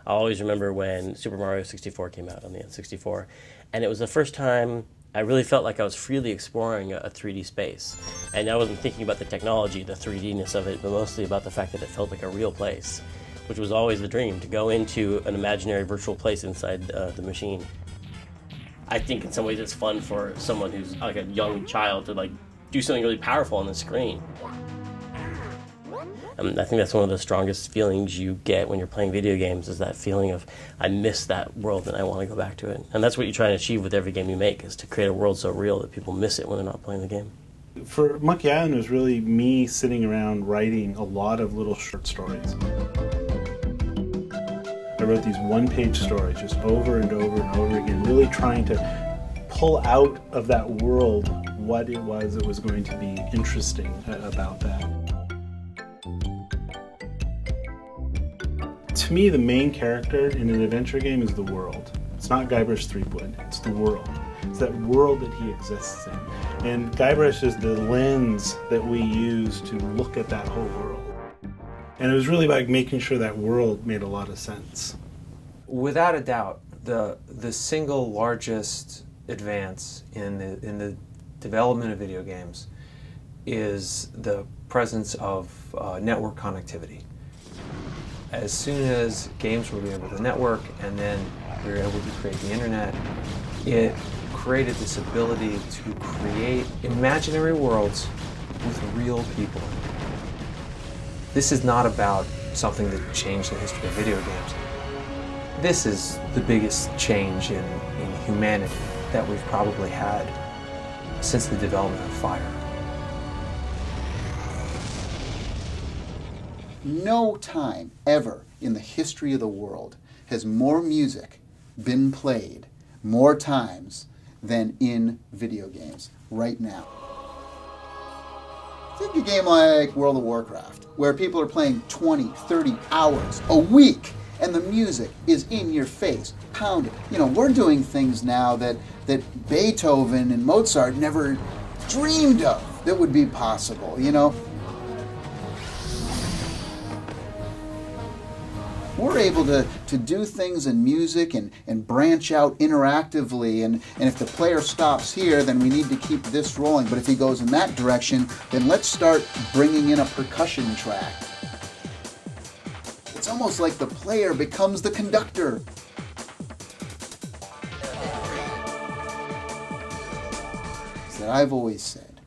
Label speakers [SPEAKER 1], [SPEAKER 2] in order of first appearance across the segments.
[SPEAKER 1] I always remember when Super Mario 64 came out on the N64, and it was the first time I really felt like I was freely exploring a 3D space. And I wasn't thinking about the technology, the 3D-ness of it, but mostly about the fact that it felt like a real place, which was always the dream, to go into an imaginary virtual place inside the machine. I think in some ways it's fun for someone who's like a young child to like do something really powerful on the screen. I think that's one of the strongest feelings you get when you're playing video games, is that feeling of, I miss that world and I want to go back to it. And that's what you try to achieve with every game you make, is to create a world so real that people miss it when they're not playing the game.
[SPEAKER 2] For Monkey Island, it was really me sitting around writing a lot of little short stories. I wrote these one-page stories just over and over and over again, really trying to pull out of that world what it was that was going to be interesting about that. To me, the main character in an adventure game is the world. It's not Guybrush Threepwood, it's the world. It's that world that he exists in. And Guybrush is the lens that we use to look at that whole world. And it was really like making sure that world made a lot of sense.
[SPEAKER 3] Without a doubt, the single largest advance in the development of video games is the presence of network connectivity. As soon as games were able to network, and then we were able to create the internet, it created this ability to create imaginary worlds with real people. This is not about something that changed the history of video games. This is the biggest change in humanity that we've probably had since the development of fire.
[SPEAKER 4] No time ever in the history of the world has more music been played more times than in video games right now. Think a game like World of Warcraft, where people are playing 20, 30 hours a week, and the music is in your face, pounded. You know, we're doing things now that Beethoven and Mozart never dreamed of that would be possible, you know. We're able to do things in music and branch out interactively, and if the player stops here, then we need to keep this rolling, but if he goes in that direction, then let's start bringing in a percussion track. It's almost like the player becomes the conductor. That I've always said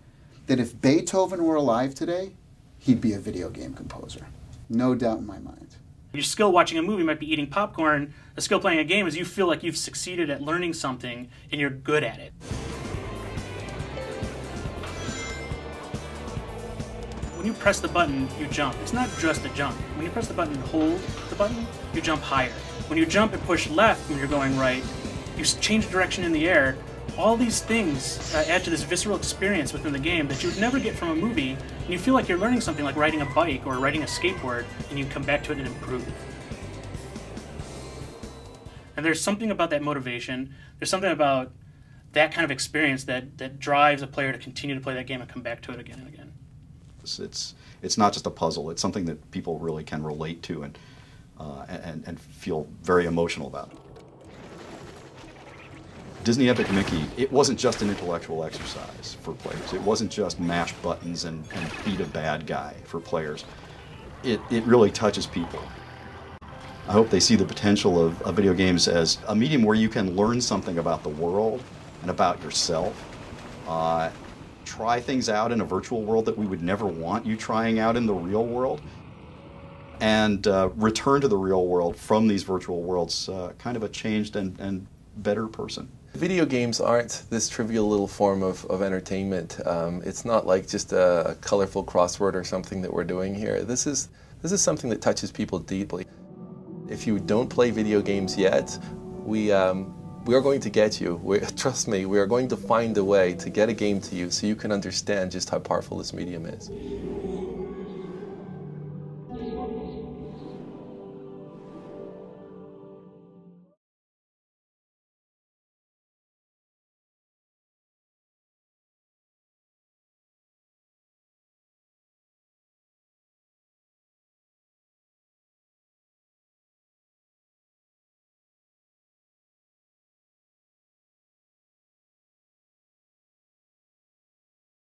[SPEAKER 4] that if Beethoven were alive today, he'd be a video game composer. No doubt in my mind.
[SPEAKER 5] Your skill watching a movie might be eating popcorn. A skill playing a game is you feel like you've succeeded at learning something and you're good at it. When you press the button, you jump. It's not just a jump. When you press the button and hold the button, you jump higher. When you jump and push left when you're going right, you change direction in the air. All these things add to this visceral experience within the game that you would never get from a movie, and you feel like you're learning something like riding a bike or riding a skateboard, and you come back to it and improve. And there's something about that motivation, there's something about that kind of experience that drives a player to continue to play that game and come back to it again and again.
[SPEAKER 6] It's not just a puzzle, it's something that people really can relate to and feel very emotional about. Disney Epic Mickey, it wasn't just an intellectual exercise for players. It wasn't just mash buttons and beat a bad guy for players. It really touches people. I hope they see the potential of video games as a medium where you can learn something about the world and about yourself. Try things out in a virtual world that we would never want you trying out in the real world. And return to the real world from these virtual worlds kind of a changed and better person.
[SPEAKER 7] Video games aren't this trivial little form of entertainment. It's not like just a colorful crossword or something that we're doing here. This is something that touches people deeply. If you don't play video games yet, we are going to get you. Trust me, we are going to find a way to get a game to you so you can understand just how powerful this medium is.